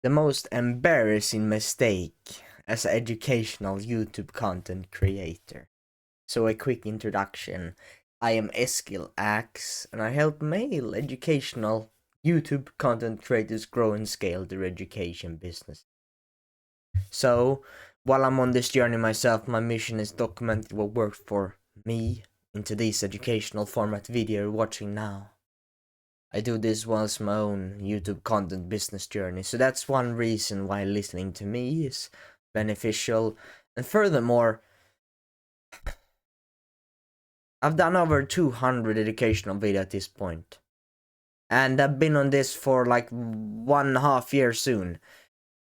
The most embarrassing mistake as an educational YouTube content creator. So a quick introduction. I am Eskil Axe and I help male educational YouTube content creators grow and scale their education business. So while I'm on this journey myself, my mission is documenting what worked for me in today's educational format video you're watching now. I do this whilst my own YouTube content business journey, so that's one reason why listening to me is beneficial. And furthermore, I've done over 200 educational videos at this point. And I've been on this for like 1.5 years soon.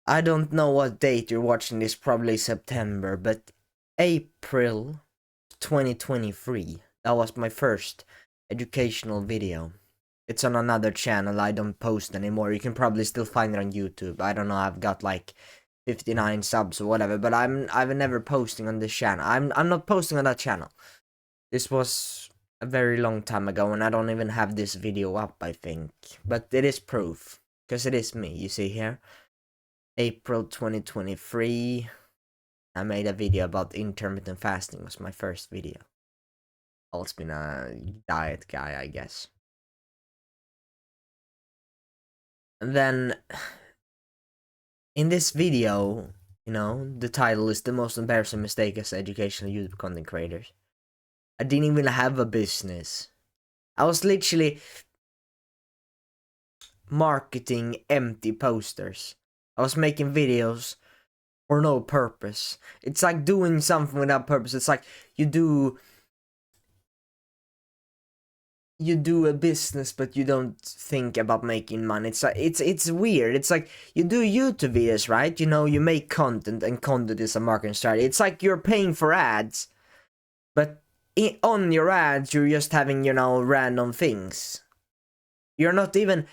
I don't know what date you're watching this, probably September, but April 2023. That was my first educational video. It's on another channel. I don't post anymore. You can probably still find it on YouTube. I don't know. I've got like 59 subs or whatever, but I've never posting on this channel. I'm not posting on that channel. This was a very long time ago, and I don't even have this video up, I think. But it is proof, because it is me. You see here, April 2023. I made a video about intermittent fasting. Was my first video. Also been a diet guy, I guess. And then, in this video, the title is the most embarrassing mistake as educational YouTube content creators. I didn't even have a business. I was literally marketing empty posters. I was making videos for no purpose. It's like doing something without purpose. It's like you do a business but you don't think about making money. It's like it's weird. It's like you do YouTube videos, right? You make content, and content is a marketing strategy. It's like you're paying for ads, but on your ads you're just having random things. You're not even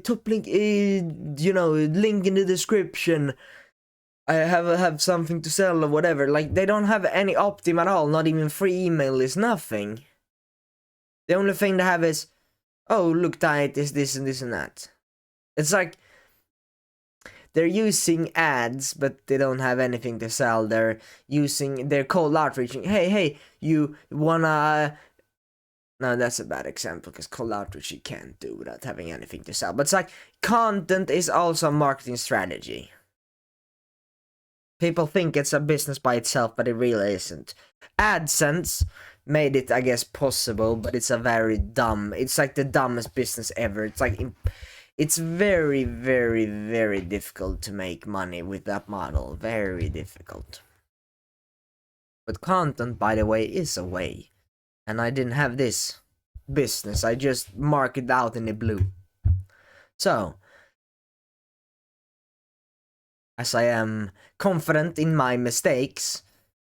top link, link in the description. I have something to sell or whatever. Like, they don't have any optim at all. Not even free email is nothing. The only thing they have is, oh, look, diet is this and this and that. It's like they're using ads, but they don't have anything to sell. They're cold outreach. Hey, you wanna? No, that's a bad example, because cold outreach you can't do without having anything to sell. But it's like, content is also a marketing strategy. People think it's a business by itself, but it really isn't. AdSense made it, I guess, possible, but it's it's like the dumbest business ever. It's like, it's very, very, very difficult to make money with that model. Very difficult. But content, by the way, is a way. And I didn't have this business. I just marked it out in the blue. So, as I am confident in my mistakes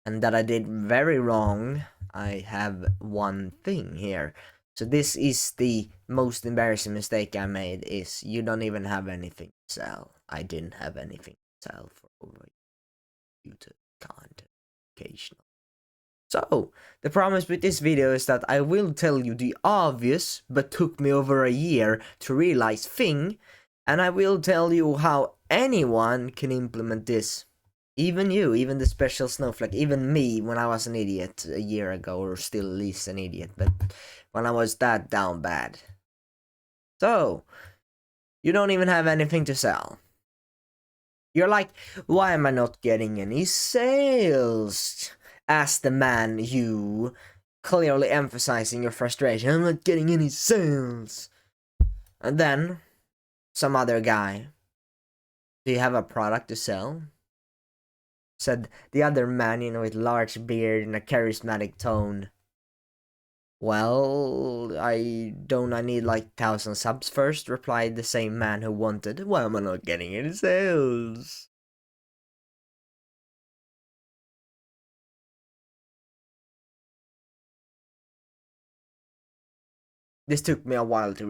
and that I did very wrong, I have one thing here. So this is the most embarrassing mistake I made, is you don't even have anything to sell. I didn't have anything to sell for over YouTube content occasional. So, the promise with this video is that I will tell you the obvious, but took me over a year to realize thing, and I will tell you how anyone can implement this. Even you, even the special snowflake, even me when I was an idiot a year ago, or still at least an idiot, but when I was that down bad. So, you don't even have anything to sell. You're like, why am I not getting any sales? Asked the man, you, clearly emphasizing your frustration. I'm not getting any sales. And then, some other guy, do you have a product to sell? Said the other man, with large beard and a charismatic tone. Well, I need like 1,000 subs first, replied the same man who wanted. Why am I not getting any sales? This took me a while to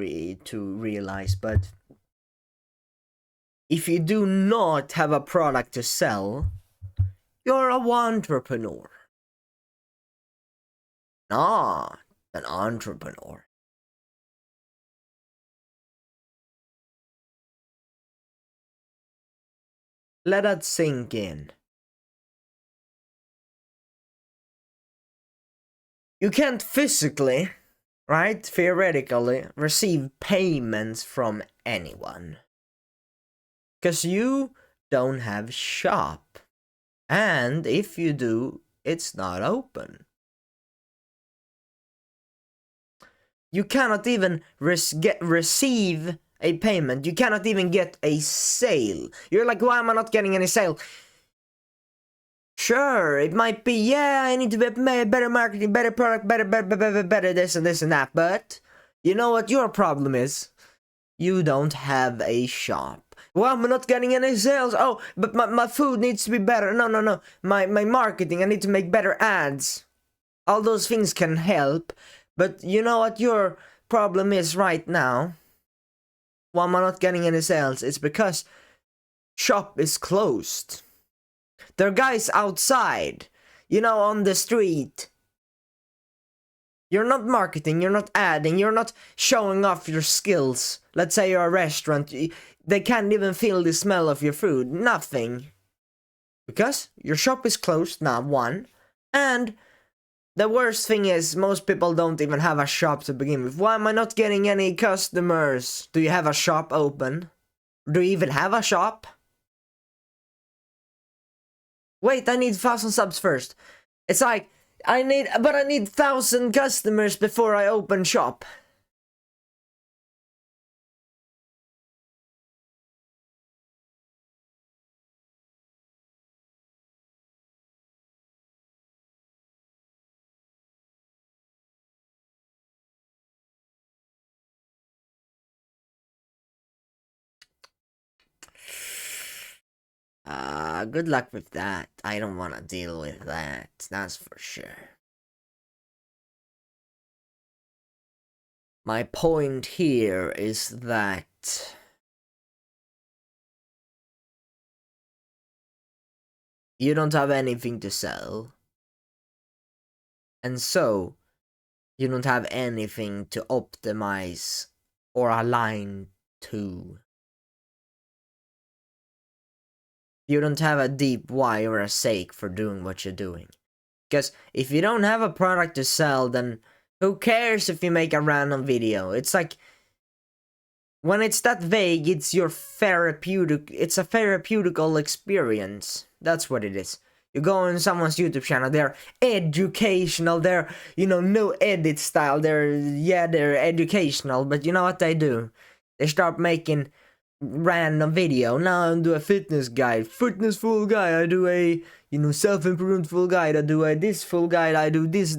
realize, but if you do not have a product to sell, you're a entrepreneur, not an entrepreneur. Let that sink in. You can't physically, right, theoretically, receive payments from anyone. Because you don't have shop. And if you do, it's not open. You cannot even receive a payment. You cannot even get a sale. You're like, why am I not getting any sale? Sure, it might be, yeah, I need to be better marketing, better product, better this and this and that. But you know what your problem is? You don't have a shop. Well, I'm not getting any sales. Oh, but my food needs to be better. No. My marketing, I need to make better ads. All those things can help. But you know what your problem is right now? Why am I not getting any sales? It's because shop is closed. There are guys outside, you know, on the street. You're not marketing, you're not adding, you're not showing off your skills. Let's say you're a restaurant, they can't even feel the smell of your food. Nothing. Because your shop is closed now, one. And the worst thing is, most people don't even have a shop to begin with. Why am I not getting any customers? Do you have a shop open? Do you even have a shop? Wait, I need 1,000 subs first. It's like, I need 1,000 customers before I open shop. Good luck with that. I don't want to deal with that. That's for sure. My point here is that you don't have anything to sell. And so, you don't have anything to optimize or align to. You don't have a deep why or a sake for doing what you're doing. Because if you don't have a product to sell, then who cares if you make a random video? It's like, when it's that vague, it's your therapeutic, it's a therapeutical experience. That's what it is. You go on someone's YouTube channel, they're educational, they're, you know, no edit style, they're educational, but you know what they do? They start making random video. Now I do a fitness guide, fitness full guide, I do a, you know, self-improvement full guide, I do a this full guide, I do this.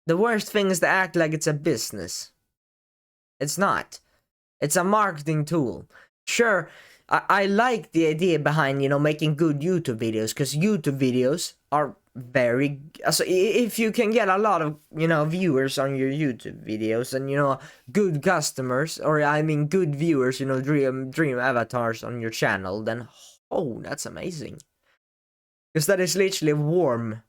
The worst thing is to act like it's a business. It's not. It's a marketing tool. Sure, I like the idea behind, you know, making good YouTube videos, because YouTube videos are very, so if you can get a lot of, you know, viewers on your YouTube videos and, you know, good customers, or I mean good viewers, you know, dream avatars on your channel, then oh, that's amazing. Because that is literally warm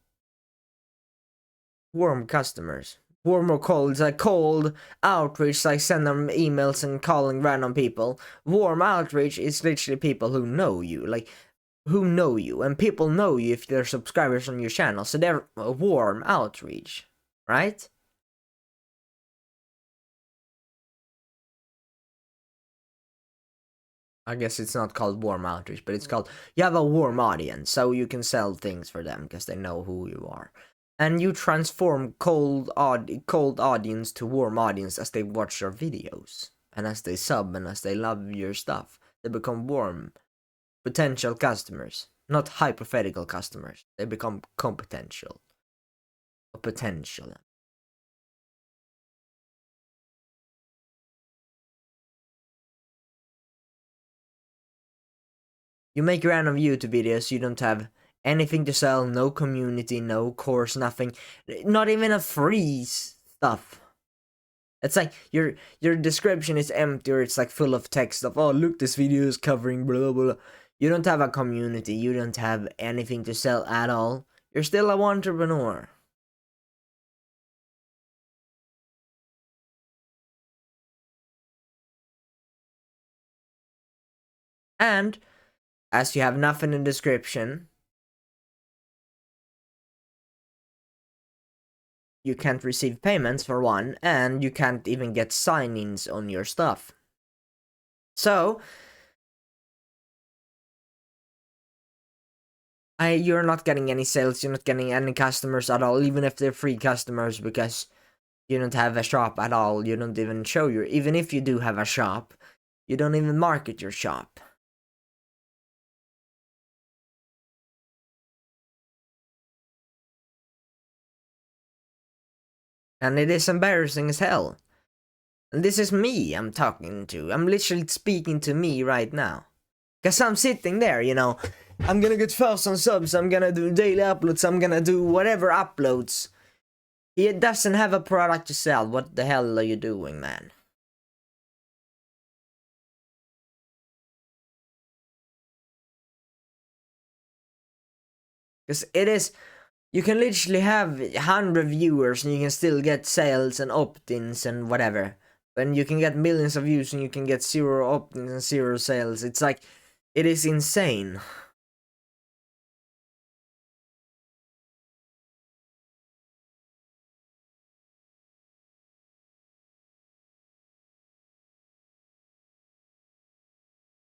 customers. Warm or cold, it's like cold outreach, like send them emails and calling random people. Warm outreach is literally people who know you, like who know you, and people know you if they're subscribers on your channel, so they're a warm outreach, right? I guess it's not called warm outreach, but it's called, you have a warm audience, so you can sell things for them because they know who you are. And you transform cold audience to warm audience as they watch your videos. And as they sub and as they love your stuff. They become warm potential customers. Not hypothetical customers. They become competential. Or potential. You make random YouTube videos, you don't have anything to sell, no community, no course, nothing. Not even a free stuff. It's like your description is empty, or it's like full of text of, oh look, this video is covering blah blah blah. You don't have a community, you don't have anything to sell at all. You're still a entrepreneur. And as you have nothing in the description, you can't receive payments for one, and you can't even get sign-ins on your stuff. So you're not getting any sales, you're not getting any customers at all, even if they're free customers, because you don't have a shop at all. You don't even show your, even if you do have a shop, you don't even market your shop. And it is embarrassing as hell. And this is me I'm talking to. I'm literally speaking to me right now. Because I'm sitting there, you know. I'm gonna get 1,000 subs, I'm gonna do daily uploads, I'm gonna do whatever uploads. He doesn't have a product to sell. What the hell are you doing, man? Because it is, you can literally have 100 viewers and you can still get sales and opt-ins and whatever. And you can get millions of views and you can get 0 opt-ins and 0 sales. It's like, it is insane.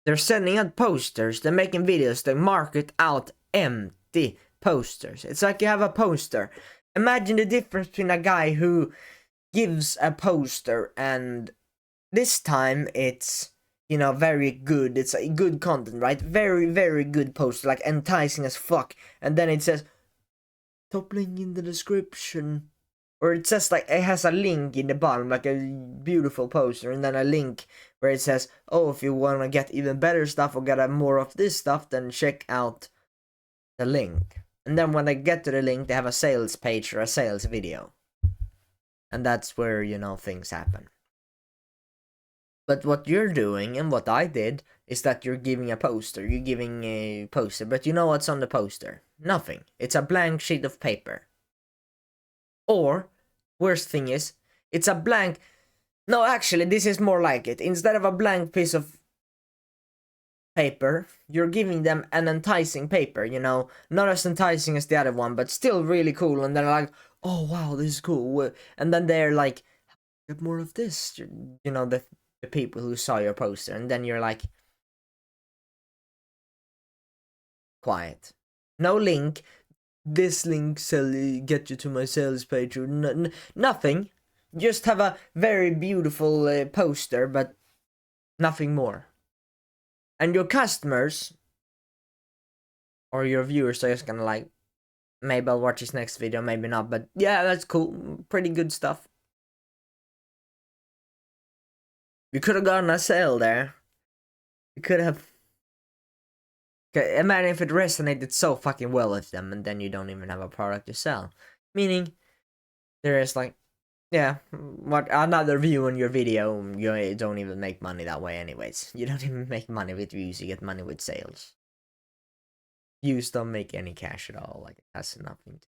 They're sending out posters, they're making videos, they market out empty posters. It's like you have a poster. Imagine the difference between a guy who gives a poster and this time it's, you know, very good. It's a good content, right? Very, very good poster, like enticing as fuck. And then it says, top link in the description. Or it says like, it has a link in the bottom, like a beautiful poster, and then a link where it says, oh, if you want to get even better stuff or get more of this stuff, then check out the link. And then when they get to the link, they have a sales page or a sales video. And that's where, you know, things happen. But what you're doing, and what I did, is that you're giving a poster. You're giving a poster, but you know what's on the poster? Nothing. It's a blank sheet of paper. Or, worst thing is, it's a blank... No, actually, this is more like it. Instead of a blank piece of paper, you're giving them an enticing paper, you know? Not as enticing as the other one, but still really cool. And they're like, oh, wow, this is cool. And then they're like, get more of this. You know, the people who saw your poster. And then you're like, quiet. No link. This link will get you to my sales page. Or nothing. Just have a very beautiful poster, but nothing more. And your customers or your viewers are just gonna like, maybe I'll watch this next video, maybe not, but yeah, that's cool. Pretty good stuff. You could have gotten a sale there. You could have. Okay, imagine if it resonated so fucking well with them and then you don't even have a product to sell. Meaning, there is like, yeah, what, another view on your video, you don't even make money that way anyways. You don't even make money with views, you get money with sales. Views don't make any cash at all, like it has nothing to.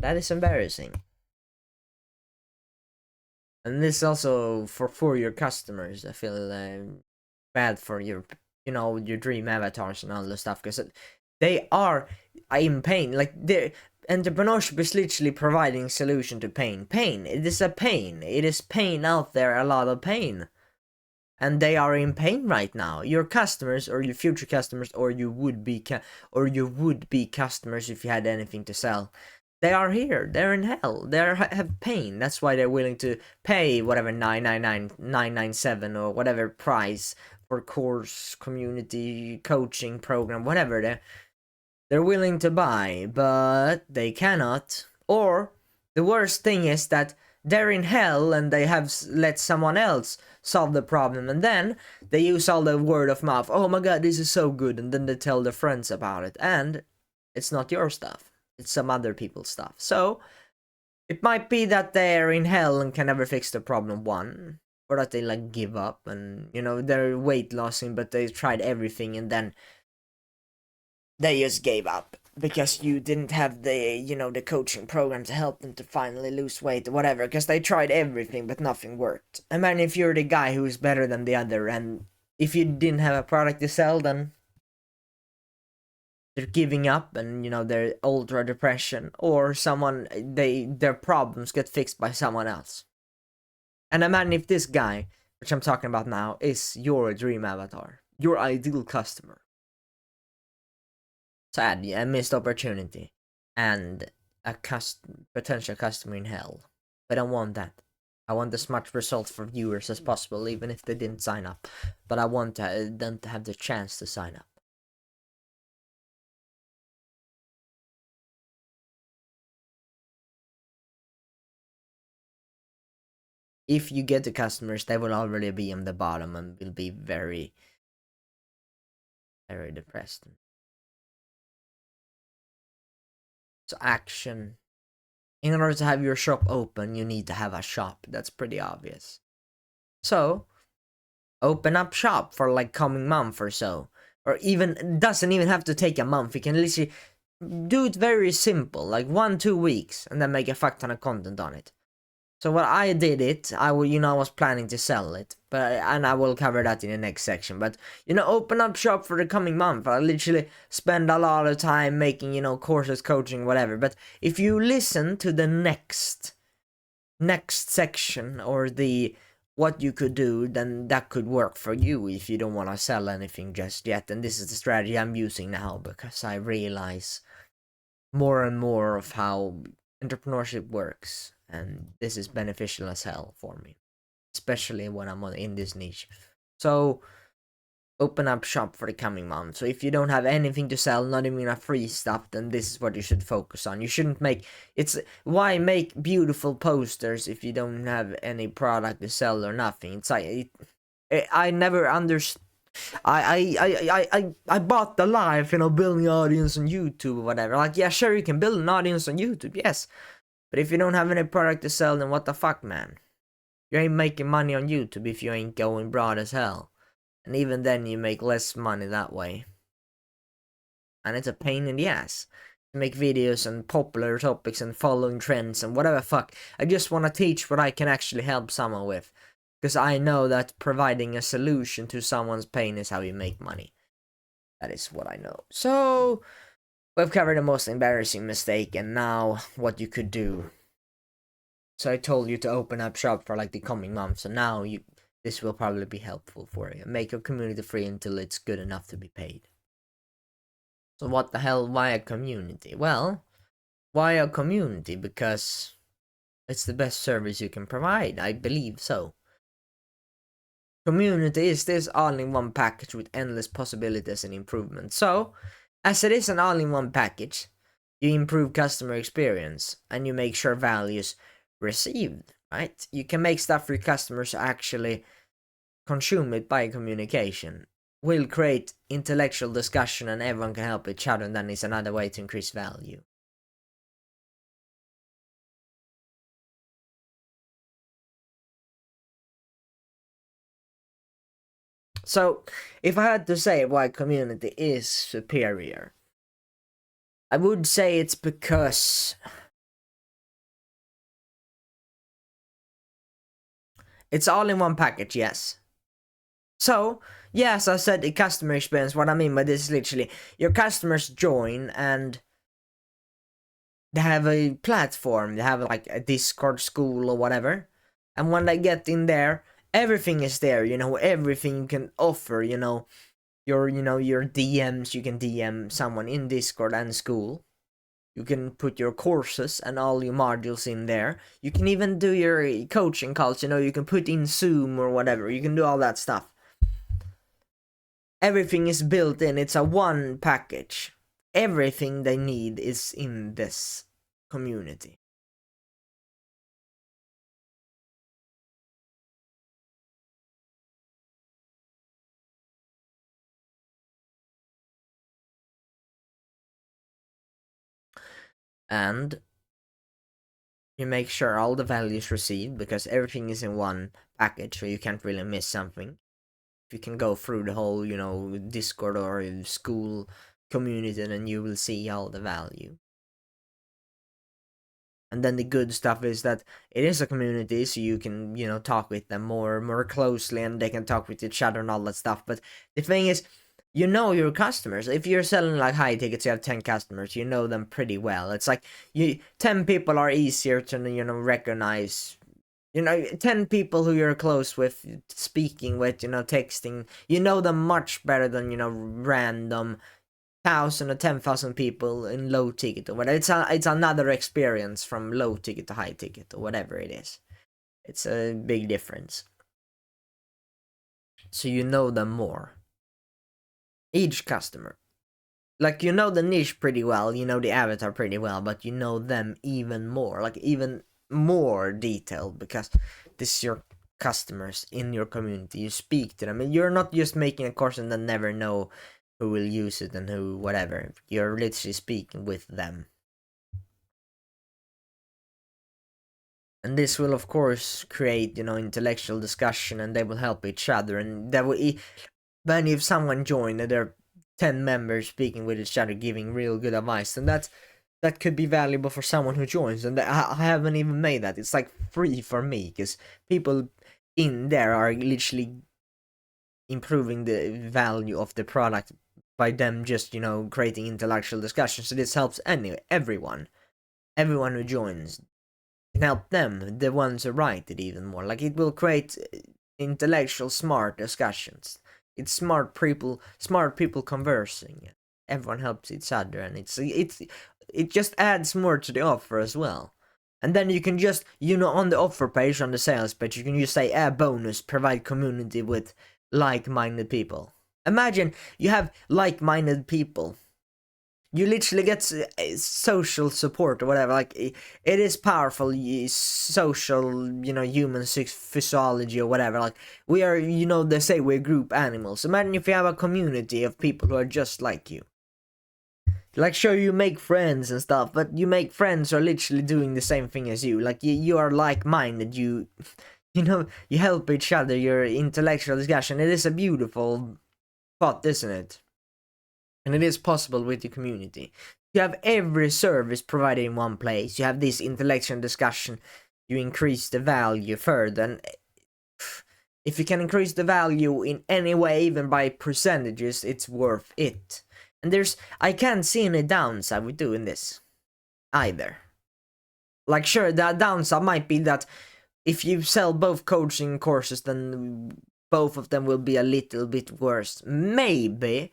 That is embarrassing. And this also for your customers. I feel bad for your, you know, your dream avatars and all the stuff, because they are in pain. Like, entrepreneurship is literally providing solution to pain. Pain. It is a pain. It is pain out there. A lot of pain. And they are in pain right now. Your customers, or your future customers, or you would be customers if you had anything to sell. They are here. They're in hell. They have pain. That's why they're willing to pay whatever 997 or whatever price for course, community, coaching program, whatever they're willing to buy, but they cannot. Or the worst thing is that they're in hell and they have let someone else solve the problem, and then they use all the word of mouth. Oh my god, this is so good, and then they tell their friends about it, and it's not your stuff. It's some other people's stuff. So, it might be that they're in hell and can never fix the problem, one. Or that they like give up and, you know, they're weight lossing, but they tried everything and then they just gave up. because you didn't have the coaching program to help them to finally lose weight or whatever, because they tried everything but nothing worked. I mean, if you're the guy who's better than the other, and if you didn't have a product to sell, then they're giving up, and they're ultra depression, or their problems get fixed by someone else. And imagine if this guy, which I'm talking about now, is your dream avatar, your ideal customer. Sad, a missed opportunity, and a potential customer in hell. I don't want that. I want as much results for viewers as possible, even if they didn't sign up. But I want them to have the chance to sign up. If you get the customers, they will already be on the bottom and will be very, very depressed. So action. In order to have your shop open, you need to have a shop. That's pretty obvious. So, open up shop for like coming month or so. Or even, doesn't even have to take a month. You can literally do it very simple, like 1-2 weeks, and then make a fuck ton of content on it. So what I did I was planning to sell it, and I will cover that in the next section. But open up shop for the coming month. I literally spend a lot of time making courses, coaching, whatever. But if you listen to the next section, or the what you could do, then that could work for you if you don't want to sell anything just yet. And this is the strategy I'm using now, because I realize more and more of how entrepreneurship works, and this is beneficial as hell for me, especially when I'm in this niche. So open up shop for the coming month. So if you don't have anything to sell, not even a free stuff, then this is what you should focus on. You shouldn't why make beautiful posters if you don't have any product to sell or nothing? It's like I never understood. I bought the life, building an audience on YouTube or whatever. Like, yeah, sure, you can build an audience on YouTube, yes. But if you don't have any product to sell, then what the fuck, man? You ain't making money on YouTube if you ain't going broad as hell. And even then, you make less money that way. And it's a pain in the ass to make videos on popular topics and following trends and whatever fuck. I just want to teach what I can actually help someone with. Because I know that providing a solution to someone's pain is how you make money. That is what I know. So, we've covered the most embarrassing mistake, and now what you could do. So I told you to open up shop for like the coming months, so now this will probably be helpful for you. Make your community free until it's good enough to be paid. So what the hell, why a community? Well, why a community? Because it's the best service you can provide, I believe so. Community is this all-in-one package with endless possibilities and improvements. So, as it is an all-in-one package, you improve customer experience and you make sure values received, right? You can make stuff for your customers to actually consume it by communication. Will create intellectual discussion and everyone can help each other, and then it's another way to increase value. So, if I had to say why community is superior, I would say it's because it's all in one package, yes. So, yes, I said the customer experience. What I mean by this is literally your customers join and they have a platform, they have like a Discord school or whatever. And when they get in there, everything is there, everything you can offer, your DMs, you can DM someone in Discord and school. You can put your courses and all your modules in there. You can even do your coaching calls, you can put in Zoom or whatever. You can do all that stuff. Everything is built in. It's a one package. Everything they need is in this community. And you make sure all the values received, because everything is in one package, so you can't really miss something. If you can go through the whole, Discord or school community, then you will see all the value. And then the good stuff is that it is a community, so you can, talk with them more closely, and they can talk with each other and all that stuff. But the thing is, you know your customers. If you're selling like high tickets, you have 10 customers, you know them pretty well. It's like 10 people are easier to, recognize. 10 people who you're close with, speaking with, texting, you know them much better than, random 1,000 or 10,000 people in low ticket or whatever. It's another experience from low ticket to high ticket or whatever it is. It's a big difference. So you know them more. Each customer. Like, you know the niche pretty well, you know the avatar pretty well, but you know them even more. Like, even more detailed, because this is your customers in your community. You speak to them, and you're not just making a course and then never know who will use it and who whatever. You're literally speaking with them. And this will of course create, intellectual discussion, and they will help each other, and that will then if someone join and there are 10 members speaking with each other, giving real good advice, and that could be valuable for someone who joins. And I haven't even made that. It's like free for me, because people in there are literally improving the value of the product by them just, creating intellectual discussion. So this helps everyone who joins. Can help them, the ones who write it, even more. Like, it will create intellectual, smart discussions. It's smart people conversing. Everyone helps each other, and it just adds more to the offer as well. And then you can just, on the offer page, on the sales page, you can just say, bonus, provide community with like-minded people. Imagine you have like-minded people. You literally get social support or whatever. Like, it is powerful social, human physiology or whatever. Like, we are, they say we're group animals. Imagine if you have a community of people who are just like you. Like, sure, you make friends and stuff, but you make friends who are literally doing the same thing as you. Like, you are like-minded. You help each other. Your intellectual discussion. It is a beautiful thought, isn't it? And it is possible with the community. You have every service provided in one place. You have this intellectual discussion. You increase the value further. And if you can increase the value in any way, even by percentages, it's worth it. And I can't see any downside with doing this either. Like, sure, the downside might be that if you sell both coaching courses, then both of them will be a little bit worse. Maybe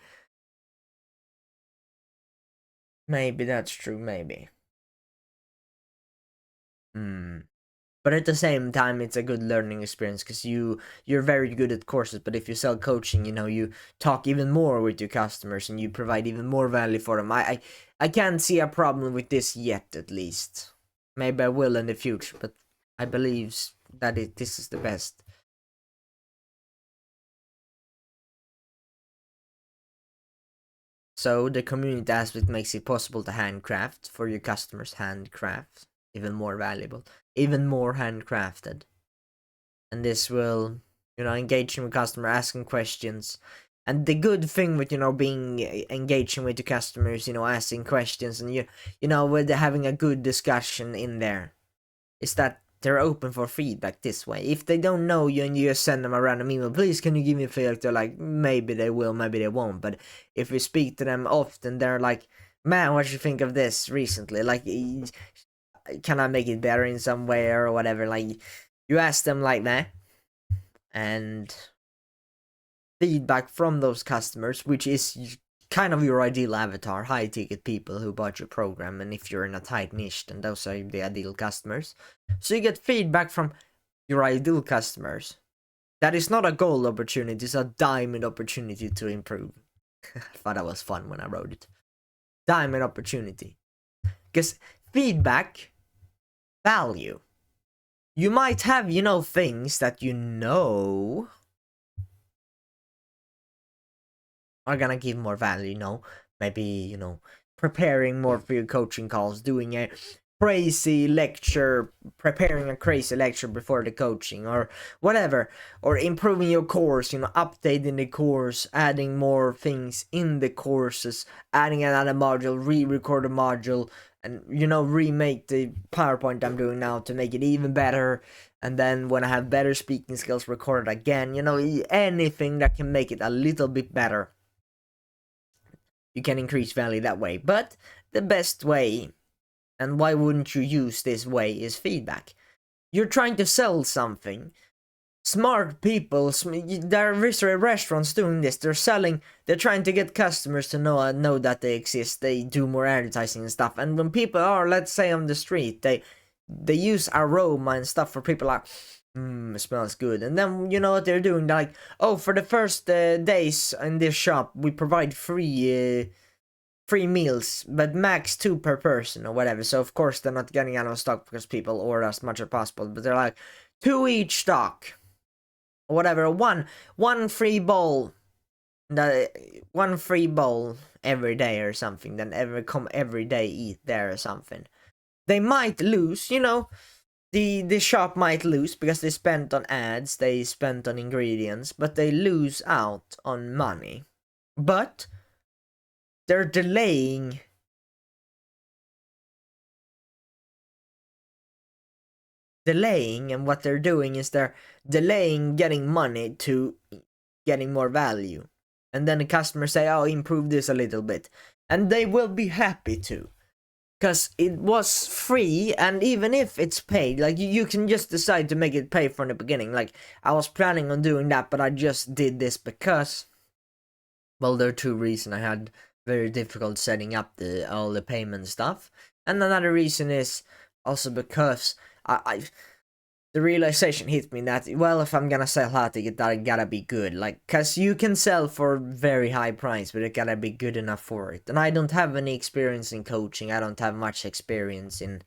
that's true, maybe. But at the same time, it's a good learning experience, because you're very good at courses. But if you sell coaching, you talk even more with your customers, and you provide even more value for them. I can't see a problem with this yet, at least. Maybe I will in the future, but I believe that this is the best. So the community aspect makes it possible to handcraft for your customers. Handcraft, even more valuable, even more handcrafted. And this will, engaging with customer, asking questions. And the good thing with, being engaging with the customers, asking questions, and with having a good discussion in there, is that they're open for feedback this way. If they don't know you and you just send them a random email, please can you give me feedback, they're like, maybe they will, maybe they won't. But if we speak to them often, they're like, man, what do you think of this recently? Like, can I make it better in some way or whatever? Like, you ask them like that, and feedback from those customers, which is kind of your ideal avatar, high ticket people who bought your program. And if you're in a tight niche, then those are the ideal customers. So you get feedback from your ideal customers. That is not a gold opportunity, it's a diamond opportunity to improve. I thought that was fun when I wrote it. Diamond opportunity. Because feedback, value. You might have, things that are gonna give more value, maybe, preparing more for your coaching calls, doing a crazy lecture, preparing a crazy lecture before the coaching or whatever, or improving your course, updating the course, adding more things in the courses, adding another module, re-record a module, and remake the PowerPoint I'm doing now to make it even better. And then when I have better speaking skills, record it again. Anything that can make it a little bit better. You can increase value that way. But the best way, and why wouldn't you use this way, is feedback. You're trying to sell something. Smart people, there are restaurants doing this. They're trying to get customers to know that they exist. They do more advertising and stuff. And when people are, let's say, on the street, they use aroma and stuff for people like, it smells good. And then you know what they're doing? They're like, oh, for the first days in this shop, we provide free meals, but max 2 per person or whatever. So of course they're not getting out of stock because people order as much as possible. But they're like, 2 each stock. Or whatever, one free bowl, one free bowl every day or something. Then every day eat there or something. They might lose, the shop might lose because they spent on ads, they spent on ingredients, but they lose out on money. But they're delaying and what they're doing is they're delaying getting money to getting more value. And then the customers say, oh, improve this a little bit. And they will be happy to. Because it was free, and even if it's paid, like, you can just decide to make it pay from the beginning. Like, I was planning on doing that, but I just did this because, well, there are 2 reasons. I had very difficult setting up all the payment stuff. And another reason is also because the realization hit me that, well, if I'm gonna sell hot ticket, that gotta be good. Like, cause you can sell for very high price, but it gotta be good enough for it. And I don't have any experience in coaching. I don't have much experience in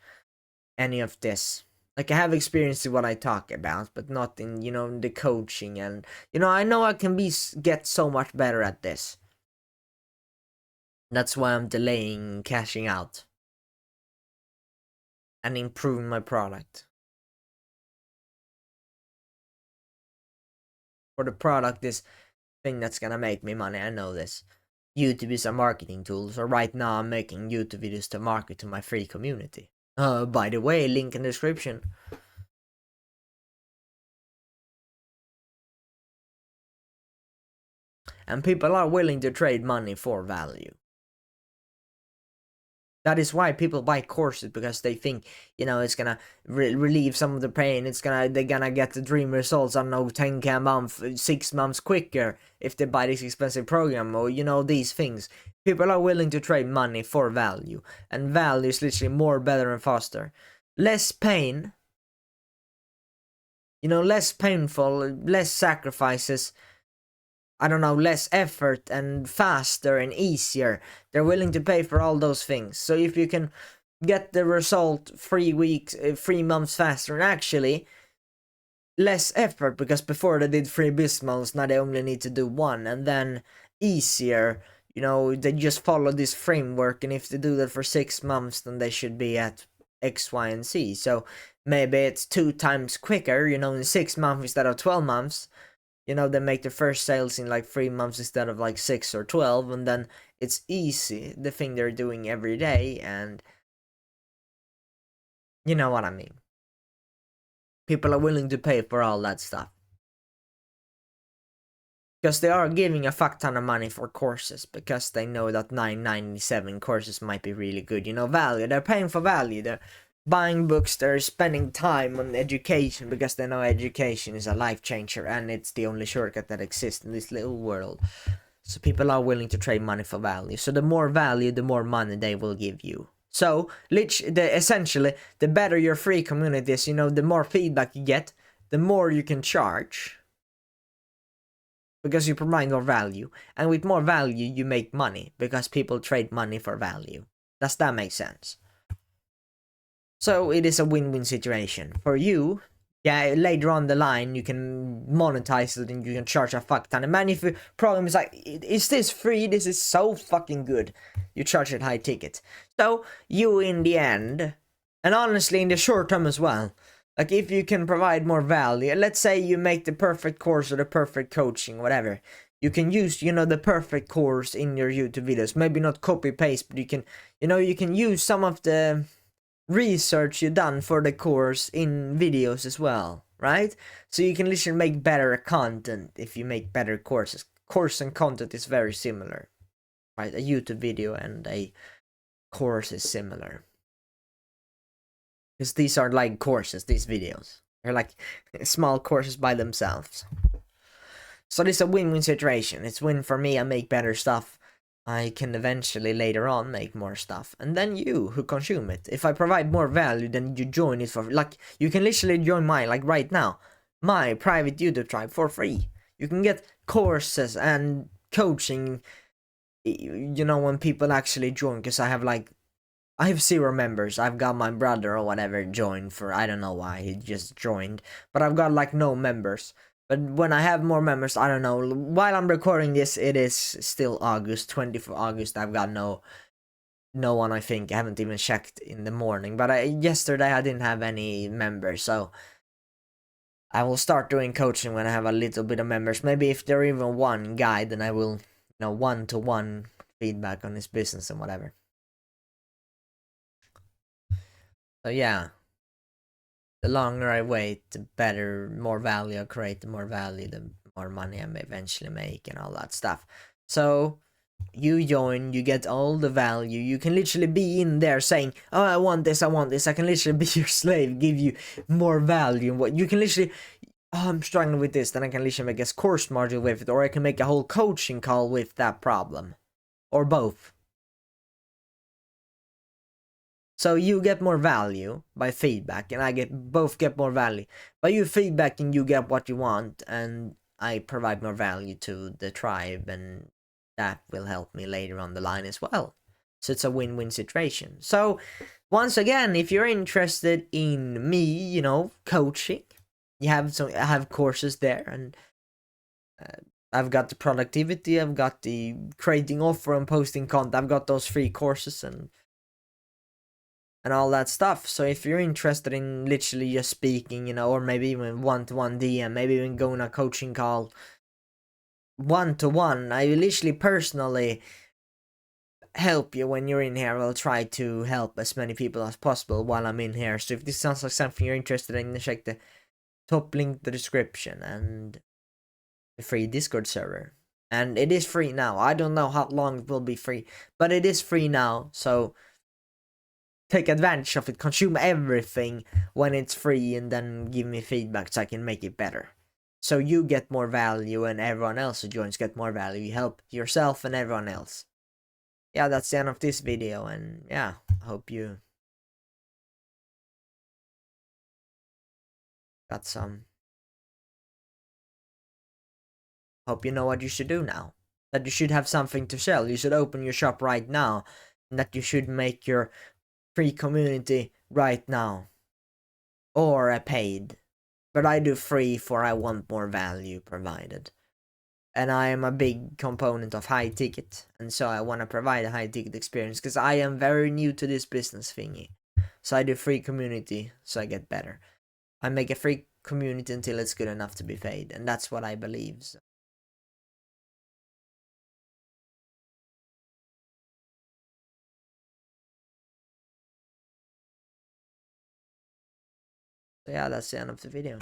any of this. Like, I have experience in what I talk about, but not in, the coaching. And, I know I can get so much better at this. That's why I'm delaying cashing out and improving my product. For the product, this thing that's gonna make me money, I know this. YouTube is a marketing tool, so right now I'm making YouTube videos to market to my free community. By the way, link in the description. And people are willing to trade money for value. That is why people buy courses, because they think, it's gonna relieve some of the pain. They're gonna get the dream results, I don't know, 10k a month, 6 months quicker if they buy this expensive program, or these things. People are willing to trade money for value, and value is literally more, better, and faster. Less pain, less painful, less sacrifices. I don't know, less effort, and faster and easier. They're willing to pay for all those things. So if you can get the result 3 months faster, and actually less effort, because before they did 3 bismals, now they only need to do 1, and then easier. They just follow this framework, and if they do that for 6 months, then they should be at X, Y, and Z. So maybe it's 2 times quicker, in 6 months instead of 12 months. They make the first sales in like 3 months instead of like 6 or 12, and then it's easy, the thing they're doing every day, and you know what I mean. People are willing to pay for all that stuff. Because they are giving a fuck ton of money for courses, because they know that $9.97 courses might be really good. Value. They're paying for value. They're buying books, they're spending time on education because they know education is a life changer and it's the only shortcut that exists in this little world. So people are willing to trade money for value. So the more value, the more money they will give you. So essentially, the better your free community is, the more feedback you get, the more you can charge. Because you provide more value. And with more value, you make money. Because people trade money for value. Does that make sense? So it is a win-win situation. For you, later on the line, you can monetize it and you can charge a fuck ton. And man, if your problem is like, is this free? This is so fucking good. You charge it high ticket. So you, in the end, And honestly, in the short term as well, like if you can provide more value, let's say you make the perfect course or the perfect coaching, whatever. You can use, the perfect course in your YouTube videos. Maybe not copy paste, but you can use some of the research you done for the course in videos as well, right? So you can literally make better content if you make better courses. Course and content is very similar, right? A YouTube video and a course is similar. Because these are like courses, these videos. They're like small courses by themselves. So this is a win-win situation. It's win for me, I make better stuff. I can eventually later on make more stuff. And then you who consume it. If I provide more value, then you join it for, like, you can literally join mine, like right now, my private YouTube tribe for free. You can get courses and coaching, when people actually join, because I have 0 members. I've got my brother or whatever joined for, I don't know why, he just joined. But I've got like no members. But when I have more members, I don't know. While I'm recording this, it is still August, 24th August. I've got no one, I think. I haven't even checked in the morning. But yesterday I didn't have any members. So I will start doing coaching when I have a little bit of members. Maybe if there even one guy, then I will, one-to-one feedback on his business and whatever. So yeah, the longer I wait, the better, more value I create, the more value, the more money I may eventually make and all that stuff. So you join, you get all the value. You can literally be in there saying, oh, I want this. I can literally be your slave, give you more value. What you can literally, oh, I'm struggling with this, then I can literally make a course module with it, or I can make a whole coaching call with that problem, or both. So you get more value by feedback, and I both get more value. By you feedbacking, you get what you want, and I provide more value to the tribe, and that will help me later on the line as well. So it's a win-win situation. So once again, if you're interested in me, coaching, I have courses there, and I've got the productivity, I've got the creating offer and posting content, I've got those free courses and all that stuff. So if you're interested in literally just speaking, or maybe even one-to-one DM, maybe even going a coaching call one-to-one, I literally personally help you when you're in here. I'll try to help as many people as possible while I'm in here. So if this sounds like something you're interested in, check the top link, the description, and the free Discord server. And it is free now. I don't know how long it will be free, but it is free now. So take advantage of it, consume everything when it's free, and then give me feedback so I can make it better. So you get more value and everyone else who joins get more value. You help yourself and everyone else. Yeah, that's the end of this video, and yeah, I hope you got some. Hope you know what you should do now. That you should have something to sell. You should open your shop right now. And that you should make your free community right now. Or a paid. But I do free for I want more value provided. And I am a big component of high ticket. And so I want to provide a high ticket experience. Because I am very new to this business thingy. So I do free community so I get better. I make a free community until it's good enough to be paid. And that's what I believe. So. So yeah, that's the end of the video.